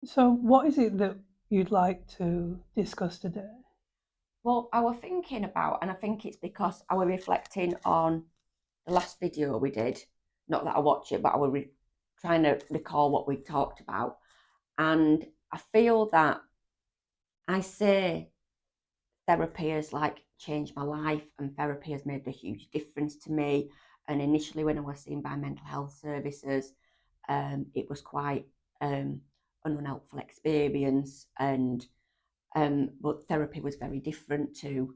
So, what is it that you'd like to discuss today? Well, I was thinking about, and I think it's because I was reflecting on the last video we did. Not that I watch it, but I was trying to recall what we talked about. And I feel that I say therapy has like changed my life, and therapy has made a huge difference to me. And initially, when I was seen by mental health services, it was quite an unhelpful experience, and but therapy was very different to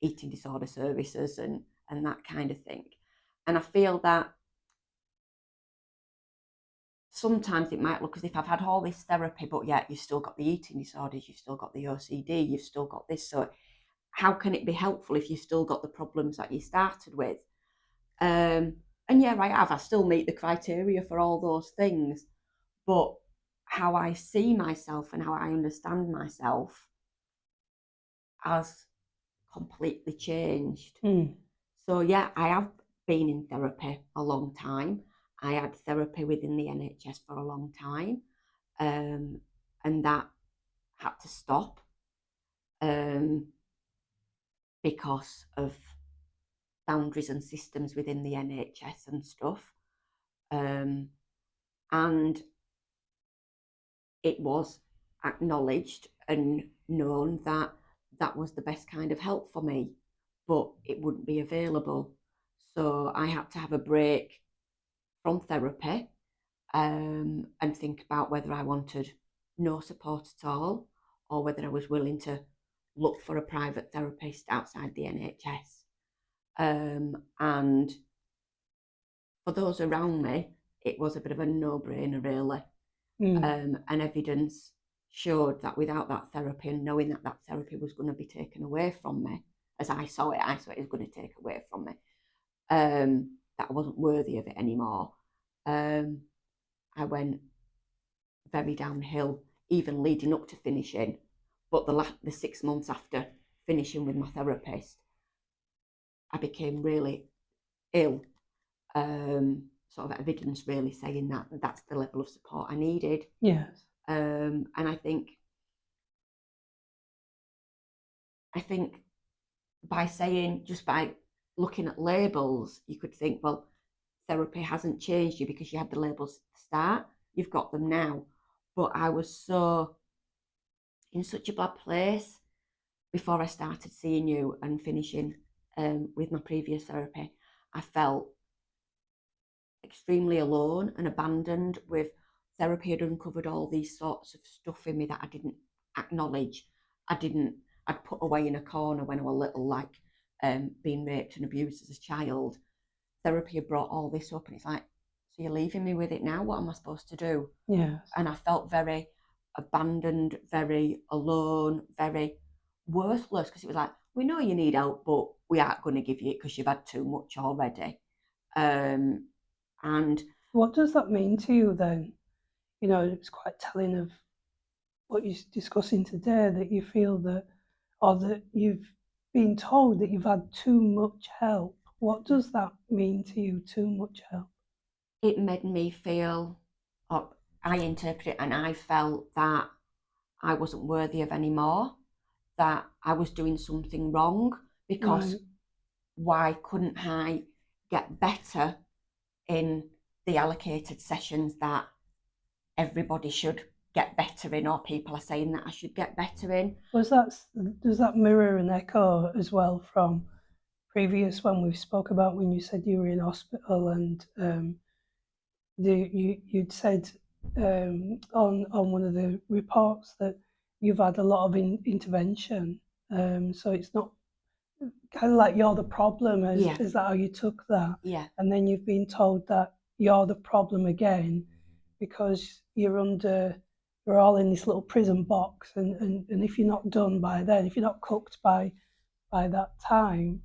eating disorder services and that kind of thing. And I feel that sometimes it might look as if I've had all this therapy, but yet you've still got the eating disorders, you've still got the OCD, you've still got this. So how can it be helpful if you've still got the problems that you started with? Um, and yeah, I have. I still meet the criteria for all those things, but how I see myself and how I understand myself has completely changed. Hmm. So yeah, I have been in therapy a long time. I had therapy within the NHS for a long time, um, and that had to stop um, because of boundaries and systems within the NHS and stuff. Um, and it was acknowledged and known that that was the best kind of help for me, but it wouldn't be available. So I had to have a break from therapy and think about whether I wanted no support at all or whether I was willing to look for a private therapist outside the NHS. And for those around me, it was a bit of a no brainer, really. Hmm. And evidence showed that without that therapy and knowing that that therapy was going to be taken away from me, as I saw it was going to take away from me, that I wasn't worthy of it anymore. Um, I went very downhill, even leading up to finishing. But the 6 months after finishing with my therapist, I became really ill. Sort of evidence really saying that that's the level of support I needed. Yes. And I think by saying just by looking at labels, you could think, well, therapy hasn't changed you because you had the labels at the start. You've got them now. But I was so in such a bad place before I started seeing you and finishing with my previous therapy. I felt extremely alone and abandoned. With therapy had uncovered all these sorts of stuff in me that I didn't acknowledge. I didn't. I'd put away in a corner when I was little, like being raped and abused as a child. Therapy had brought all this up, and it's like, so you're leaving me with it now? What am I supposed to do? Yes. And I felt very abandoned, very alone, very worthless because it was like, we know you need help, but we aren't going to give you it because you've had too much already. Um, and What does that mean to you then? It's quite telling of what you're discussing today that you feel that, or that you've been told that you've had too much help. What does that mean to you, too much help? it made me feel, or I interpret it, and I felt that I wasn't worthy of any more, that I was doing something wrong because Right. why couldn't I get better in the allocated sessions that everybody should get better in, or people are saying that I should get better in? Was that does that mirror and echo as well from previous when we spoke about when you said you were in hospital and you'd said on one of the reports that you've had a lot of intervention. So it's not kind of like you're the problem. Yeah, Is that how you took that? yeah, And then you've been told that you're the problem again because you're all in this little prison box, and if you're not done by then, if you're not cooked by that time,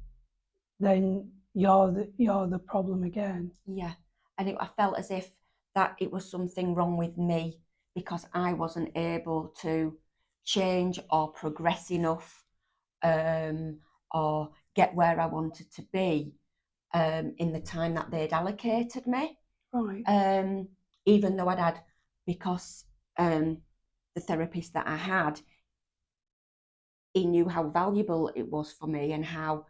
then you're the problem again. yeah. And I felt as if that it was something wrong with me because I wasn't able to change or progress enough, um, or get where I wanted to be in the time that they'd allocated me. Right. Um, Even though I'd had, because the therapist that I had, he knew how valuable it was for me and how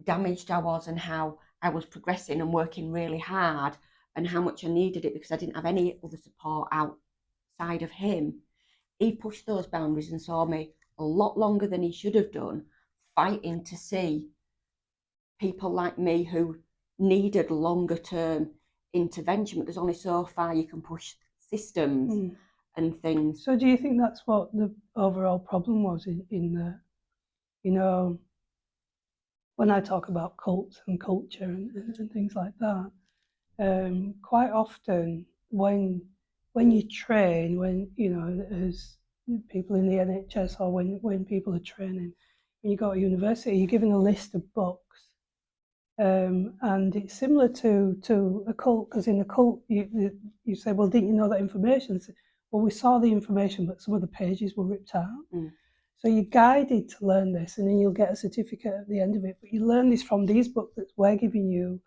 damaged I was and how I was progressing and working really hard and how much I needed it because I didn't have any other support outside of him. He pushed those boundaries and saw me a lot longer than he should have done, fighting to see people like me who needed longer term intervention, but there's only so far you can push systems and things. So do you think that's what the overall problem was in the, you know, when I talk about cults and culture and things like that, quite often when you train, when, you know, as people in the NHS or when people are training, when you go to university, you're given a list of books. And it's similar to a cult, because in a cult, you say, well, didn't you know that information? Say, well, we saw the information, but some of the pages were ripped out. So you're guided to learn this, and then you'll get a certificate at the end of it. But you learn this from these books that we're giving you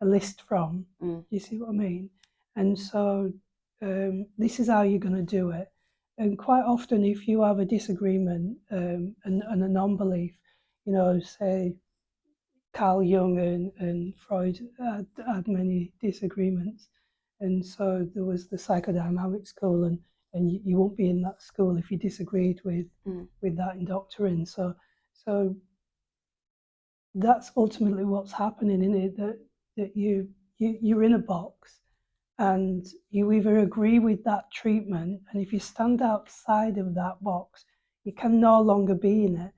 a list from. Do you see what I mean? And so this is how you're going to do it. And quite often, if you have a disagreement and a non-belief, you know, say Carl Jung and Freud had many disagreements, and so there was the psychodynamic school, and you won't be in that school if you disagreed with that indoctrine. So that's ultimately what's happening in it, that you're in a box, and you either agree with that treatment, and if you stand outside of that box, you can no longer be in it.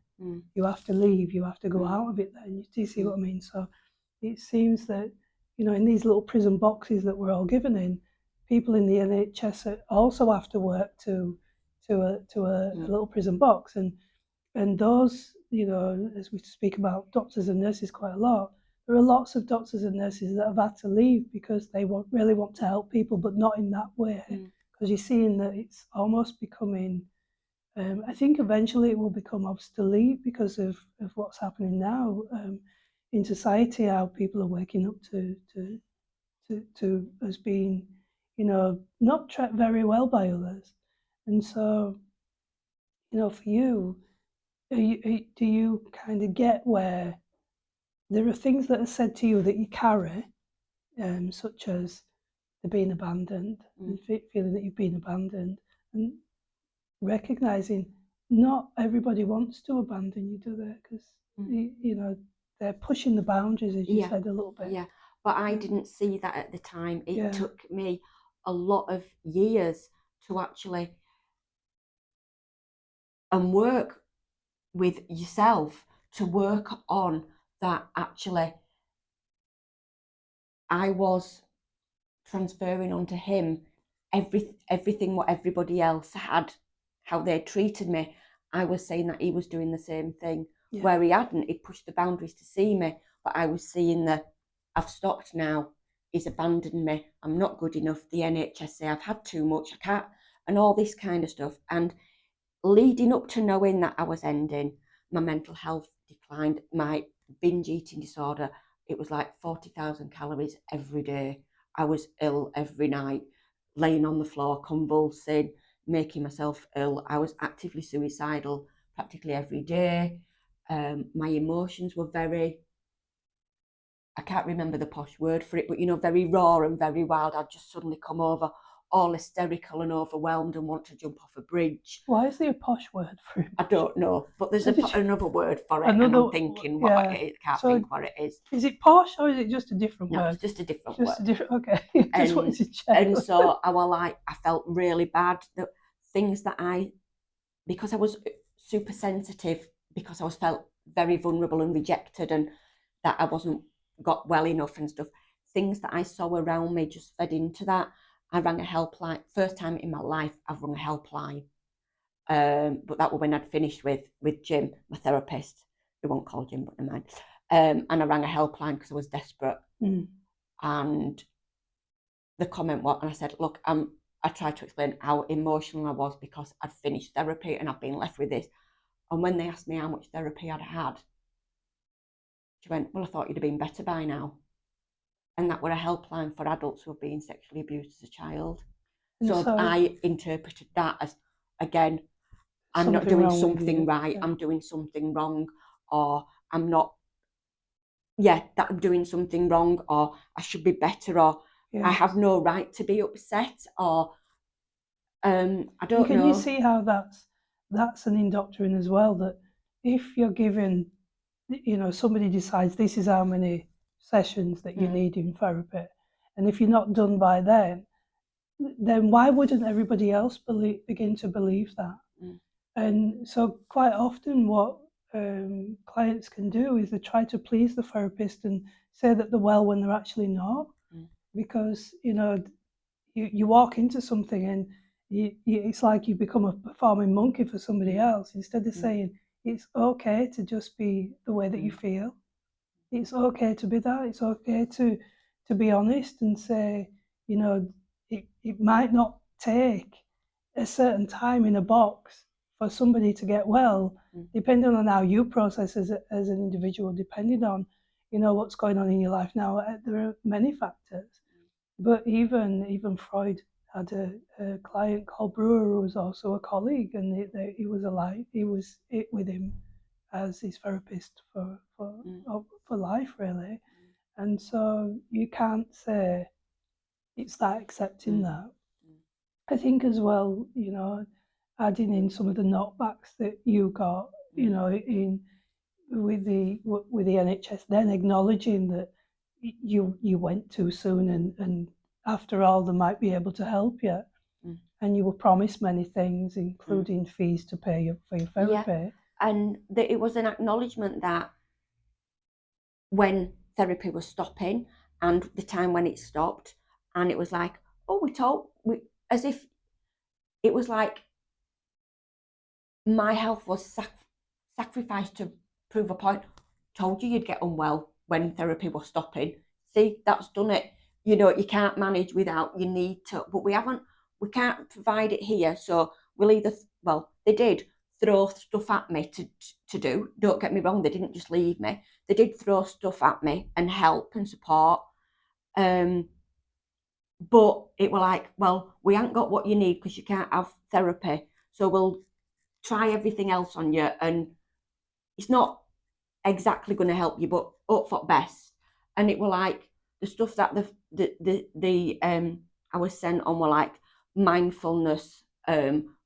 You have to leave, you have to go out of it then. Do you see what I mean? So it seems that, you know, in these little prison boxes that we're all given in, people in the NHS also have to work to a little prison box. And those, you know, as we speak about doctors and nurses quite a lot, there are lots of doctors and nurses that have had to leave because they really want to help people, but not in that way. Because you're seeing that it's almost becoming, I think eventually it will become obsolete because of what's happening now in society, how people are waking up to as being, you know, not treated very well by others. And so, you know, for you, do you kind of get where there are things that are said to you that you carry, such as the being abandoned and feeling that you've been abandoned, and recognizing not everybody wants to abandon you, do they? Because you know, they're pushing the boundaries, as you said a little bit. Yeah, but I didn't see that at the time. It took me a lot of years to actually work with yourself to work on that. Actually, I was transferring onto him everything what everybody else had, how they treated me. I was saying that he was doing the same thing where he hadn't. He pushed the boundaries to see me, but I was seeing that I've stopped now. He's abandoned me. I'm not good enough. The NHS say I've had too much. I can't, and all this kind of stuff. And leading up to knowing that I was ending, my mental health declined. My binge eating disorder, it was like 40,000 calories every day. I was ill every night, laying on the floor, convulsing, making myself ill. I was actively suicidal practically every day. My emotions were very, I can't remember the posh word for it, but, you know, very raw and very wild. I'd just suddenly come over all hysterical and overwhelmed and want to jump off a bridge. Why is there a posh word for it? I don't know, but there's another word for it, and I'm thinking what it is. Can't think what it is. Is it posh or is it just a different word? No, it's just a different word. Just a different, okay. Just wanted to check. And so I felt really bad that things that because I was super sensitive, because I was felt very vulnerable and rejected, and that I wasn't got well enough and stuff, things that I saw around me just fed into that. I rang a helpline. First time in my life I've rung a helpline. But that was when I'd finished with Jim, my therapist. We won't call Jim, but never mind. And I rang a helpline because I was desperate. And the comment was, and I said, look, I tried to explain how emotional I was because I'd finished therapy and I'd been left with this. And when they asked me how much therapy I'd had, she went, well, I thought you'd have been better by now. And that were a helpline for adults who have been sexually abused as a child. So I interpreted that as, again, I'm not doing something right, I'm doing something wrong, or I'm not, that I'm doing something wrong, or I should be better, or I have no right to be upset, or I don't know. Can you see how that's an indoctrination as well, that if you're given, somebody decides this is how many sessions that you need in therapy, and if you're not done by then why wouldn't everybody else begin to believe that? And so quite often what clients can do is they try to please the therapist and say that they're well when they're actually not, because you walk into something and it's like you become a performing monkey for somebody else, instead of saying it's okay to just be the way that you feel. It's okay to be that. It's okay to be honest and say, it might not take a certain time in a box for somebody to get well, depending on how you process as an individual, depending on, what's going on in your life now. There are many factors, but even Freud had a client called Brewer who was also a colleague, and he was alive. He was it with him as his therapist for life, really. And so you can't say it's that accepting that. I think as well, adding in some of the knockbacks that you got, in with the NHS, then acknowledging that you went too soon, and after all, they might be able to help you. And you were promised many things, including fees to pay for your therapy. Yeah. And it was an acknowledgement that when therapy was stopping and the time when it stopped, and it was like, oh, as if it was like my health was sacrificed to prove a point. Told you you'd get unwell when therapy was stopping. See, that's done it. You can't manage without, you need to, but we can't provide it here. So we'll either, they did throw stuff at me to do. Don't get me wrong, they didn't just leave me. They did throw stuff at me and help and support. But it were like, well, we ain't got what you need because you can't have therapy. So we'll try everything else on you, and it's not exactly going to help you, but hope for best. And it were like the stuff that I was sent on were like mindfulness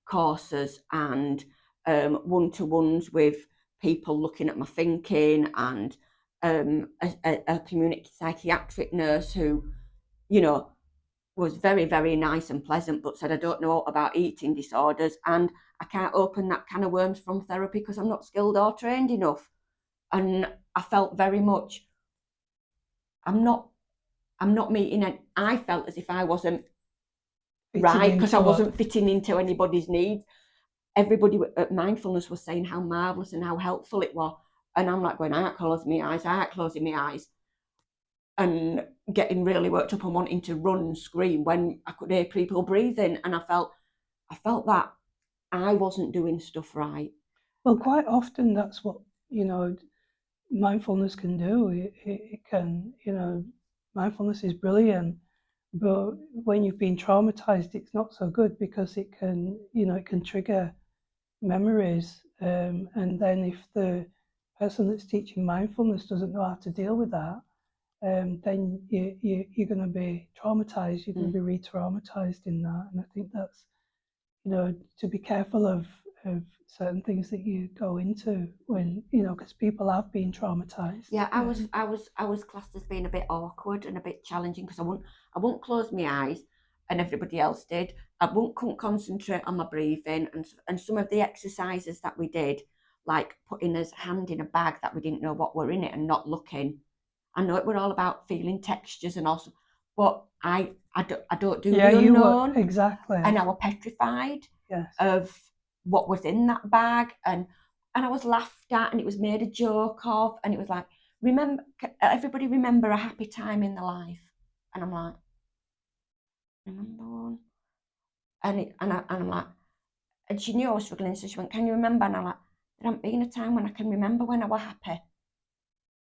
courses and one-to-ones with people looking at my thinking, and a community psychiatric nurse who, was very, very nice and pleasant, but said, I don't know about eating disorders, and I can't open that can of worms from therapy because I'm not skilled or trained enough. And I felt very much, I'm not meeting it. I felt as if I wasn't right because I wasn't fitting into anybody's needs. Everybody at mindfulness was saying how marvellous and how helpful it was. And I'm like going, I ain't closing my eyes. And getting really worked up and wanting to run and scream when I could hear people breathing. And I felt that I wasn't doing stuff right. Well, quite often that's what, mindfulness can do. It can, mindfulness is brilliant, but when you've been traumatized, it's not so good, because it can, it can trigger memories. And then if the person that's teaching mindfulness doesn't know how to deal with that, then you're going to be traumatized. You're going to be re-traumatized in that. And I think that's, to be careful of certain things that you go into when, because people have been traumatized. Yeah, I was classed as being a bit awkward and a bit challenging because I won't close my eyes, and everybody else did. I couldn't concentrate on my breathing, and some of the exercises that we did, like putting his hand in a bag that we didn't know what were in it and not looking. I know it were all about feeling textures and also, but I don't do the unknown. Exactly. And I was petrified of what was in that bag, and I was laughed at, and it was made a joke of, and it was like, everybody remember a happy time in their life, and I'm like, remember one, and I'm like, and she knew I was struggling, so she went, can you remember? And I'm like, there hasn't been a time when I can remember when I was happy.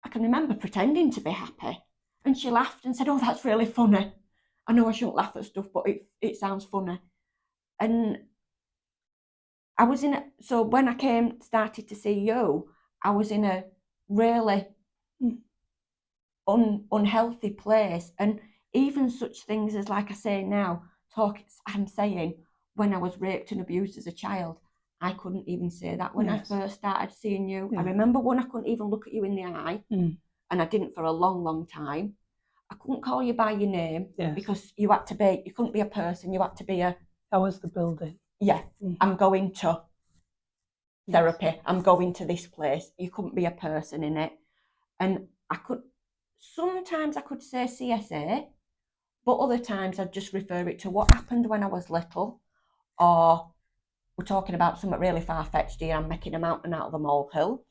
I can remember pretending to be happy. And she laughed and said, oh, that's really funny. I know I shouldn't laugh at stuff, but it sounds funny. And I was so when I started to see you, I was in a really unhealthy place. And even such things as, like I say now, I'm saying when I was raped and abused as a child, I couldn't even say that when I first started seeing you. I remember when I couldn't even look at you in the eye, and I didn't for a long, long time. I couldn't call you by your name because you couldn't be a person, you had to be a... That was the building. Yeah, I'm going to therapy, I'm going to this place. You couldn't be a person in it. And sometimes I could say CSA, but other times I'd just refer it to what happened when I was little, or we're talking about something really far-fetched here, I'm making a mountain out of a molehill,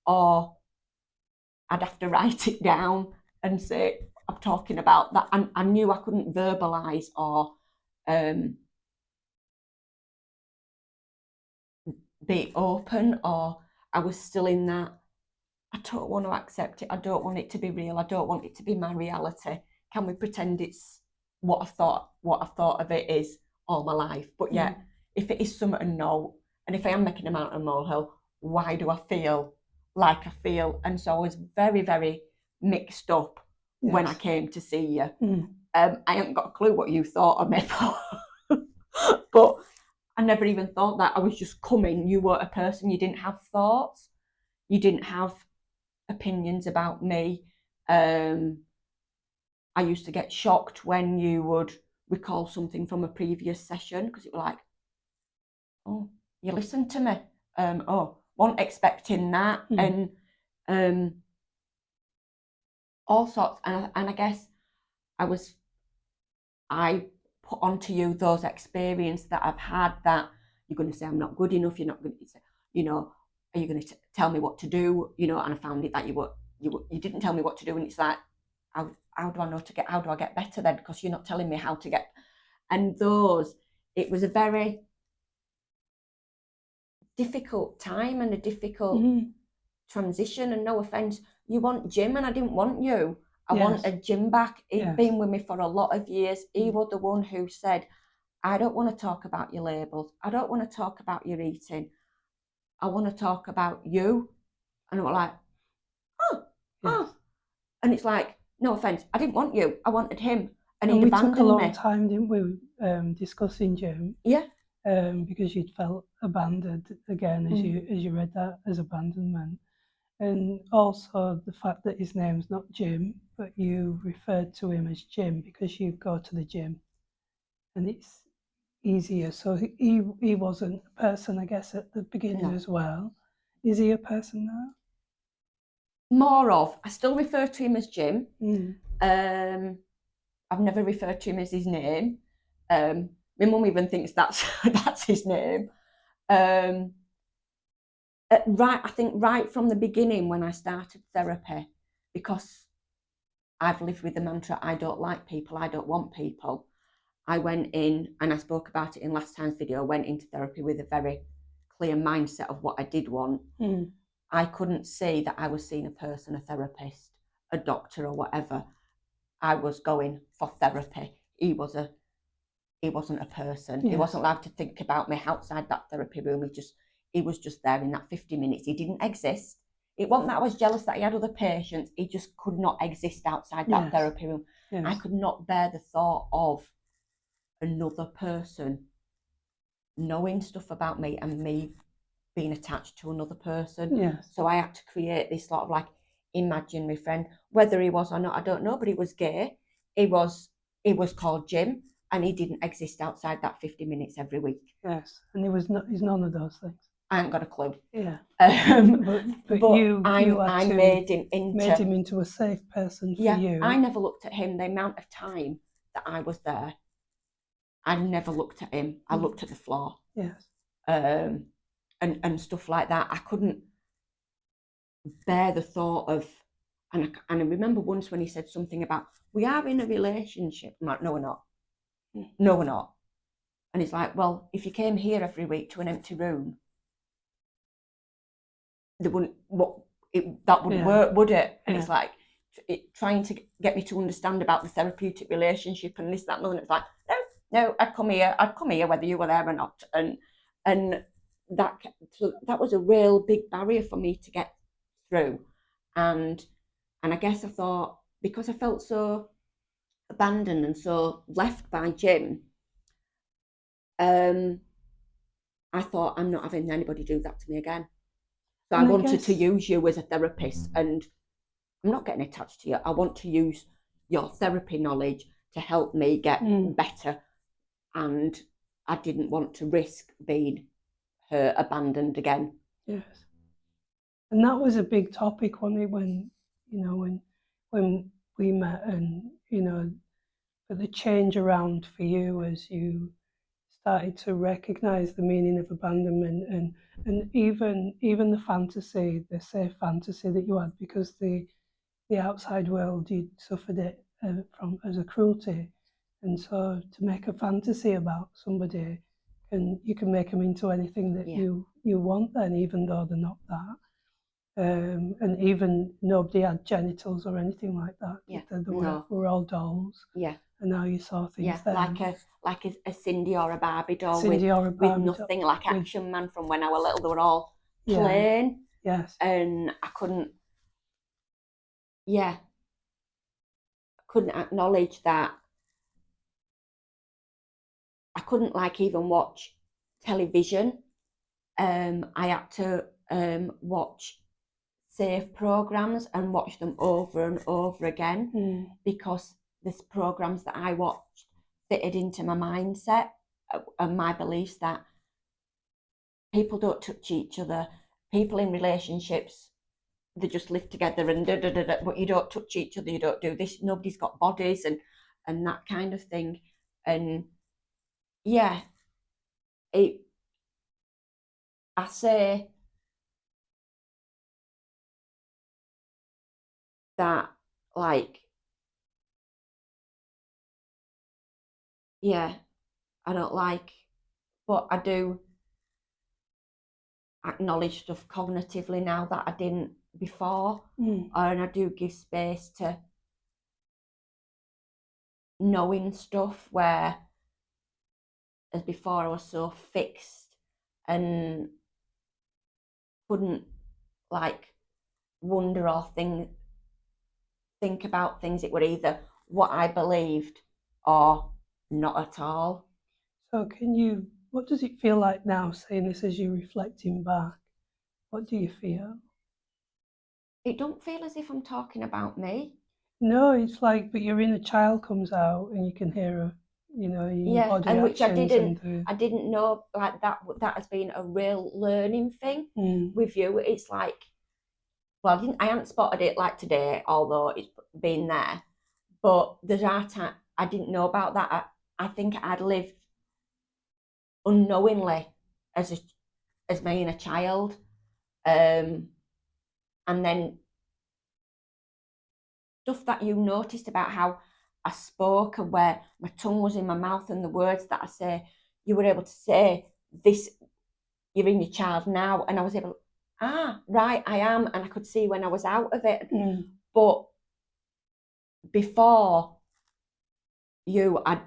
or I'd have to write it down and say, I'm talking about that. And I knew I couldn't verbalise or be open, or I was still in that, I don't want to accept it, I don't want it to be real, I don't want it to be my reality. Can we pretend it's what I've thought of it is all my life? But yet, if it is something, no, and if I am making a mountain and molehill, why do I feel like I feel? And so I was very, very mixed up when I came to see you. I haven't got a clue what you thought of me, but I never even thought that. I was just coming. You were a person. You didn't have thoughts. You didn't have opinions about me. I used to get shocked when you would recall something from a previous session, because it was like, oh, you listened to me. Oh, wasn't expecting that. And all sorts. And I guess I put onto you those experiences that I've had, that you're going to say I'm not good enough, you're not going to say, are you going to tell me what to do? And I found it that you didn't tell me what to do, and it's like, how do I get better then? Because you're not telling me how to get. And it was a very difficult time and a difficult transition. And no offense, you want Jim, and I didn't want you. I wanted Jim back. He'd been with me for a lot of years. He was the one who said, I don't want to talk about your labels. I don't want to talk about your eating. I want to talk about you. And I was like, oh. And it's like, no offense, I didn't want you. I wanted him. And we took a long time, didn't we, discussing Jim? Yeah. Because you'd felt abandoned again as you read that as abandonment. And also the fact that his name's not Jim, but you referred to him as Jim because you go to the gym and it's easier. So he wasn't a person, I guess, at the beginning as well. Is he a person now? More of. I still refer to him as Jim. I've never referred to him as his name. My mum even thinks that's his name. I think right from the beginning when I started therapy, because I've lived with the mantra, I don't like people, I don't want people, I went in, and I spoke about it in last time's video, I went into therapy with a very clear mindset of what I did want. I couldn't see that I was seeing a person, a therapist, a doctor or whatever. I was going for therapy. He wasn't a person. He wasn't allowed to think about me outside that therapy room. He was just there in that 50 minutes. He didn't exist. It wasn't that I was jealous that he had other patients. He just could not exist outside that therapy room. I could not bear the thought of another person knowing stuff about me and me being attached to another person. So I had to create this sort of like imaginary friend. Whether he was or not, I don't know, but he was gay. He was called Jim, and he didn't exist outside that 50 minutes every week. Yes, and he's none of those things. I ain't got a clue. Yeah. But I made him into a safe person for you. I never looked at him. The amount of time that I was there, I never looked at him. I looked at the floor. Yes. And stuff like that. I couldn't bear the thought of, and I remember once when he said something about, we are in a relationship. I'm like, no, we're not. No, we're not. And he's like, well, if you came here every week to an empty room, that wouldn't work, would it? And it's like, trying to get me to understand about the therapeutic relationship and this, that, and other. It's like, no, I'd come here whether you were there or not, and that was a real big barrier for me to get through, and I guess I thought, because I felt so abandoned and so left by Jim, I thought, I'm not having anybody do that to me again. So I wanted to use you as a therapist, and I'm not getting attached to you. I want to use your therapy knowledge to help me get better. And I didn't want to risk being hurt, abandoned again. Yes. And that was a big topic, wasn't it, when we met, and but the change around for you as you started to recognize the meaning of abandonment, and even the fantasy, the safe fantasy that you had, because the outside world, you suffered it from as a cruelty, and so to make a fantasy about somebody, and you can make them into anything that you want then, even though they're not that. And even nobody had genitals or anything like that. Yeah, were all dolls. Yeah. And now you saw things then. Like a Cindy or a Barbie doll, Cindy with, or a Barbie with nothing, doll, like Action Man from when I was little. They were all plain. Yes. And I couldn't acknowledge that. I couldn't even watch television. I had to watch safe programs and watch them over and over again, because the programs that I watched fitted into my mindset and my beliefs that people don't touch each other, people in relationships, they just live together and but you don't touch each other, you don't do this, nobody's got bodies, and that kind of thing. And I say that, I don't but I do acknowledge stuff cognitively now that I didn't before, and I do give space to knowing stuff, where as before I was so fixed and couldn't wonder or think about things. It were either what I believed or not at all. So what does it feel like now, saying this as you're reflecting back? What do you feel? It don't feel as if I'm talking about me. No, it's but your inner child comes out and you can hear her, your body and which I didn't know, that has been a real learning thing with you. It's well, I hadn't spotted it today, although it's been there, but there's time I didn't know about that. I think I'd lived unknowingly as my inner child, and then stuff that you noticed about how I spoke and where my tongue was in my mouth and the words that I say, you were able to say this, you're in your child now, and I was able, right, I am, and I could see when I was out of it. But before you, I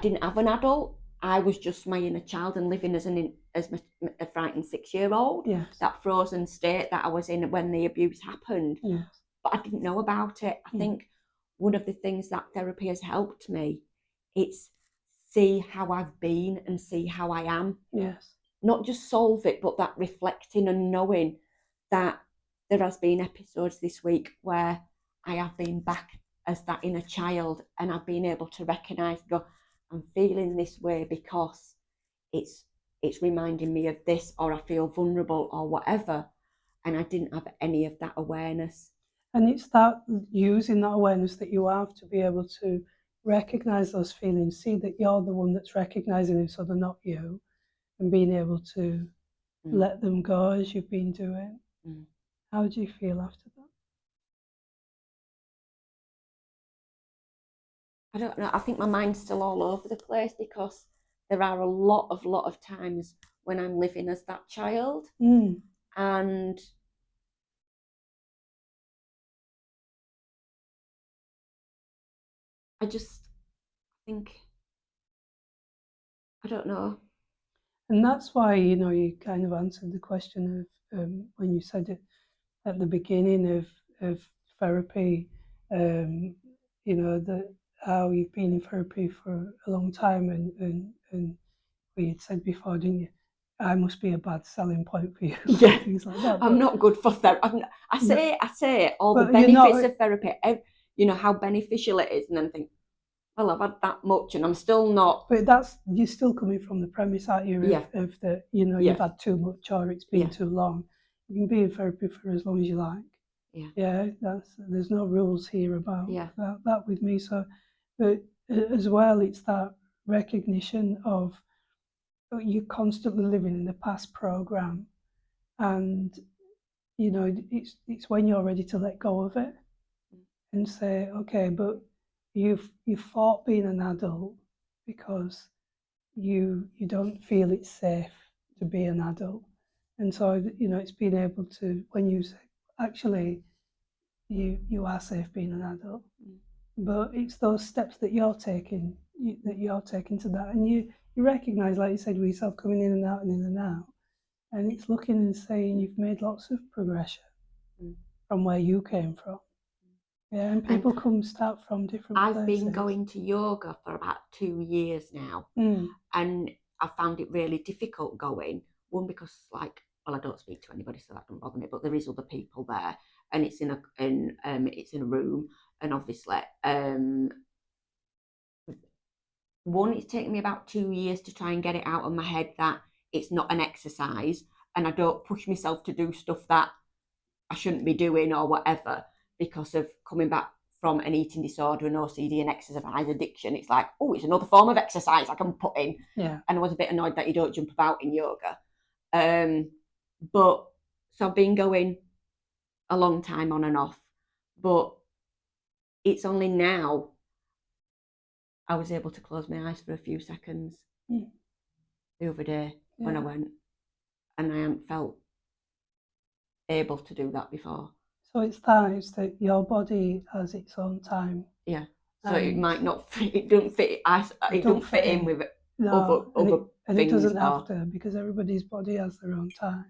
didn't have an adult. I was just my inner child and living as a frightened 6-year-old. Yes. That frozen state that I was in when the abuse happened. Yes. But I didn't know about it. I think one of the things that therapy has helped me, it's see how I've been and see how I am. Yes. Not just solve it, but that reflecting and knowing that there has been episodes this week where I have been back as that inner child, and I've been able to recognise, I'm feeling this way because it's reminding me of this, or I feel vulnerable or whatever, and I didn't have any of that awareness. And it's that using that awareness that you have to be able to recognise those feelings, see that you're the one that's recognising them, so they're not you, and being able to let them go as you've been doing. How do you feel after that? I don't know. I think my mind's still all over the place, because there are a lot of times when I'm living as that child, and I just think, I don't know. And that's why, you kind of answered the question of when you said it at the beginning of therapy, that how you've been in therapy for a long time, and we had said before, didn't you? I must be a bad selling point for you, Yeah, things like that. I'm not good for therapy. I say all the but you're not. benefits of therapy, how beneficial it is, and then think, well, I've had that much, and I'm still not. But you're still coming from the premise, aren't you, Yeah, of the yeah, you've had too much or it's been yeah, too long. You can be in therapy for as long as you like. yeah, Yeah, there's no rules here about yeah, that with me. So, but as well, it's that recognition of you're constantly living in the past program, and it's when you're ready to let go of it and say, okay, but you've fought being an adult because you don't feel it's safe to be an adult, and so it's being able to, when you say actually you are safe being an adult, but it's those steps that you're taking to that, and you recognize, like you said, with yourself coming in and out and in and out, and it's looking and saying you've made lots of progression from where you came from. Yeah, and and people start from different I've places. been going to yoga for about 2 years now, and I found it really difficult going. One, because I don't speak to anybody, so that doesn't bother me. But there is other people there, and it's in a room, and obviously, one, it's taken me about 2 years to try and get it out of my head that it's not an exercise, and I don't push myself to do stuff that I shouldn't be doing or whatever, because of coming back from an eating disorder, an OCD, and exercise addiction. It's like, oh, it's another form of exercise I can put in. Yeah. And I was a bit annoyed that you don't jump about in yoga. But so I've been going a long time on and off, but it's only now I was able to close my eyes for a few seconds the other day when I went, and I hadn't felt able to do that before. So it's that your body has its own time. Yeah. So it might not fit. It don't fit. It don't fit in with No, other and things. it doesn't have to, because everybody's body has their own time.